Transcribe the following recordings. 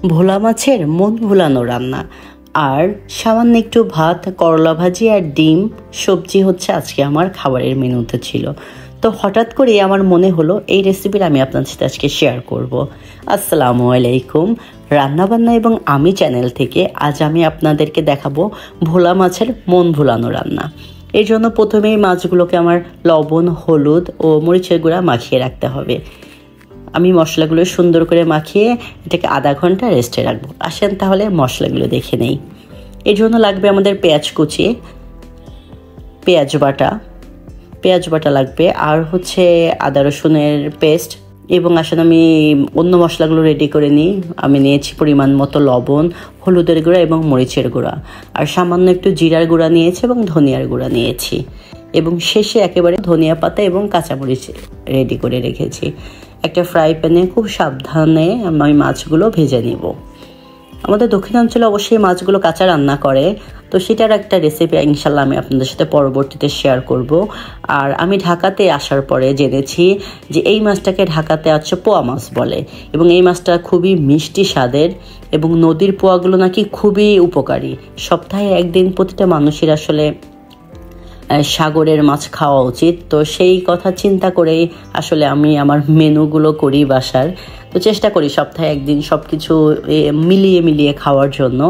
ভোলা মাছের মন ভোলানো রান্না আর সামান্য একটু ভাত, করলা ভাজি আর ডিম সবজি হচ্ছে আজকে আমার খাবারের মেনুতে ছিল। তো হঠাৎ করে আমার মনে হলো এই রেসিপিটা আমি আপনার সাথে আজকে শেয়ার করব। আসসালামু আলাইকুম, রান্নাবান্না এবং আমি চ্যানেল থেকে আজ আমি আপনাদেরকে দেখাবো ভোলা মাছের মন ভোলানো রান্না। এর জন্য প্রথমেই মাছগুলোকে আমার লবণ, হলুদ ও মরিচের গুঁড়া মাখিয়ে রাখতে হবে। আমি মশলাগুলো সুন্দর করে মাখিয়ে এটাকে আধা ঘন্টা রেস্টে রাখবো। আসেন তাহলে মশলাগুলো দেখে নেই। এর জন্য লাগবে আমাদের পেঁয়াজ কুচি, পেঁয়াজ বাটা লাগবে, আর হচ্ছে আদা রসুনের পেস্ট। এবং আসেন আমি অন্য মশলাগুলো রেডি করে নিই। আমি নিয়েছি পরিমাণ মতো লবণ, হলুদের গুঁড়া এবং মরিচের গুঁড়া, আর সামান্য একটু জিরার গুঁড়া নিয়েছি এবং ধনিয়ার গুঁড়া নিয়েছি, এবং শেষে একেবারে ধনিয়া পাতা এবং কাঁচামরিচ রেডি করে রেখেছি। একটা ফ্রাই প্যানে খুব সাবধানে আমি মাছগুলো ভেজে নিব। আমাদের দক্ষিণাঞ্চলে অবশ্যই মাছগুলো কাঁচা রান্না করে, তো সেটার একটা রেসিপি ইনশাল্লাহ আমি আপনাদের সাথে পরবর্তীতে শেয়ার করব। আর আমি ঢাকাতে আসার পরে জেনেছি যে এই মাছটাকে ঢাকাতে আছে পোয়া মাছ বলে, এবং এই মাছটা খুবই মিষ্টি স্বাদের, এবং নদীর পোয়াগুলো নাকি খুবই উপকারী। সপ্তাহে একদিন প্রতিটা মানুষের আসলে সাগরের মাছ খাওয়া উচিত। তো সেই কথা চিন্তা করেই আসলে আমি আমার মেনুগুলো করি বাসার। তো চেষ্টা করি সপ্তাহে একদিন সব কিছু মিলিয়ে খাওয়ার জন্য।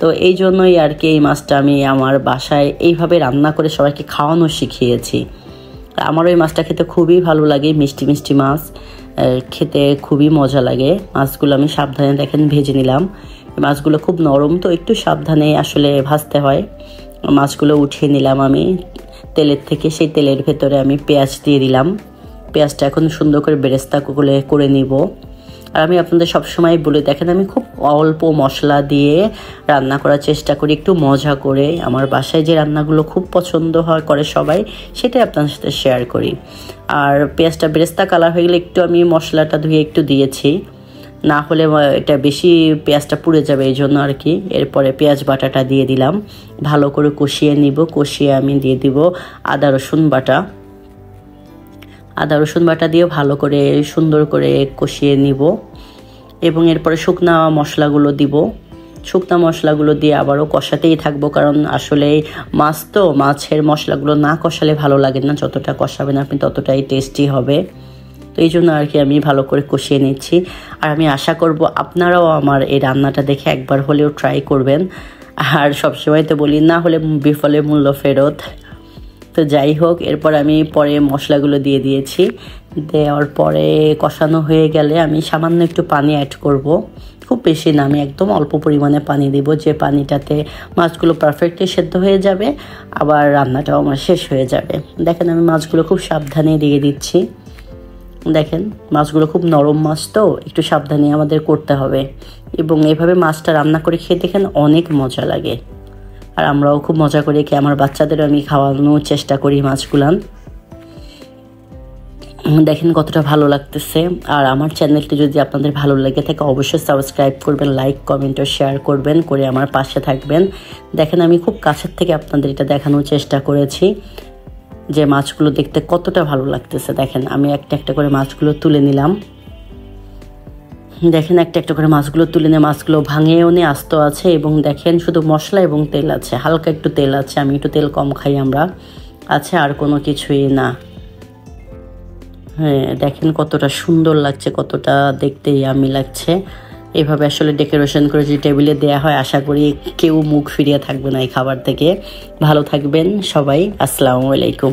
তো এই জন্যই আর কি এই মাছটা আমি আমার বাসায় এইভাবে রান্না করে সবাইকে খাওয়ানো শিখিয়েছি। আমার ওই মাছটা খেতে খুবই ভালো লাগে, মিষ্টি মিষ্টি মাছ খেতে খুবই মজা লাগে। মাছগুলো আমি সাবধানে দেখেন ভেজে নিলাম। মাছগুলো খুব নরম, তো একটু সাবধানে আসলে ভাজতে হয়। মাছগুলো উঠিয়ে নিলাম আমি তেলের থেকে। সেই তেলের ভেতরে আমি পেঁয়াজ দিয়ে দিলাম। পেঁয়াজটা এখন সুন্দর করে বেরেস্তা করে নিব। আর আমি আপনাদের সবসময় বলে দেখেন, আমি খুব অল্প মশলা দিয়ে রান্না করার চেষ্টা করি, একটু মজা করে। আমার বাসায় যে রান্নাগুলো খুব পছন্দ করে সবাই, সেটাই আপনাদের সাথে শেয়ার করি। আর পেঁয়াজটা বেরেস্তা কালার হয়ে গেলে একটু আমি মশলাটা ধুয়ে একটু দিয়েছি, না হলে এটা বেশি পেঁয়াজটা পুড়ে যাবে, এই জন্য আর কি। এরপরে পেঁয়াজ বাটাটা দিয়ে দিলাম, ভালো করে কষিয়ে নিব। কষিয়ে আমি দিয়ে দিব আদা রসুন বাটা দিয়ে ভালো করে সুন্দর করে কষিয়ে নিব। এবং এরপরে শুকনা মশলাগুলো দিব। শুকনা মশলাগুলো দিয়ে আবারও কষাতেই থাকবো, কারণ আসলে মাছ তো, মাছের মশলাগুলো না কষালে ভালো লাগে না। যতটা কষাবেন আপনি ততটাই টেস্টি হবে। তো এই জন্য আর কি আমি ভালো করে কষিয়ে নিচ্ছি। আর আমি আশা করব আপনারাও আমার এই রান্নাটা দেখে একবার হলেও ট্রাই করবেন। আর সবসময় তো বলি, না হলে বিফলে মূল্য ফেরত। তো যাই হোক, এরপর আমি পরে মশলাগুলো দিয়ে দিয়েছি। দেওয়ার পরে কষানো হয়ে গেলে আমি সামান্য একটু পানি অ্যাড করব, খুব বেশি না, আমি একদম অল্প পরিমাণে পানি দিব, যে পানিটাতে মাছগুলো পারফেক্টলি সেদ্ধ হয়ে যাবে, আবার রান্নাটাও আমার শেষ হয়ে যাবে। দেখেন আমি মাছগুলো খুব সাবধানে দিয়ে দিচ্ছি। দেখেন মাছগুলো খুব নরম মাছ, তো একটু সাবধানে আমাদের করতে হবে। এবং এভাবে মাছটা রান্না করে খেয়ে দেখেন অনেক মজা লাগে। আর আমরাও খুব মজা করে খেয়ে আমার বাচ্চাদেরও আমি খাওয়ানোর চেষ্টা করি মাছগুলান। দেখেন কতটা ভালো লাগতেছে। আর আমার চ্যানেলটি যদি আপনাদের ভালো লেগে থাকে অবশ্যই সাবস্ক্রাইব করবেন, লাইক, কমেন্ট ও শেয়ার করবেন, করে আমার পাশে থাকবেন। দেখেন আমি খুব কাছের থেকে আপনাদের এটা দেখানোর চেষ্টা করেছি যে মাছগুলো দেখতে কতটা ভালো লাগতেছে। দেখেন আমি একটা করে মাছগুলো তুলে নিলাম। দেখেন একটা করে মাছগুলো তুলে নিয়ে মাছগুলো ভাঙেও নিয়ে আস্ত আছে, এবং দেখেন শুধু মশলা এবং তেল আছে, হালকা একটু তেল আছে, আমি একটু তেল কম খাই আমরা, আছে আর কোনো কিছুই না। হ্যাঁ দেখেন কতটা সুন্দর লাগছে, কতটা দেখতে ইয়ামি লাগছে। এভাবে আসলে ডেকোরেশন করে যদি টেবিলে দেওয়া হয়, আশা করি কেউ মুখ ফিরিয়ে থাকবে না এই খাবার থেকে। ভালো থাকবেন সবাই, আসসালামু আলাইকুম।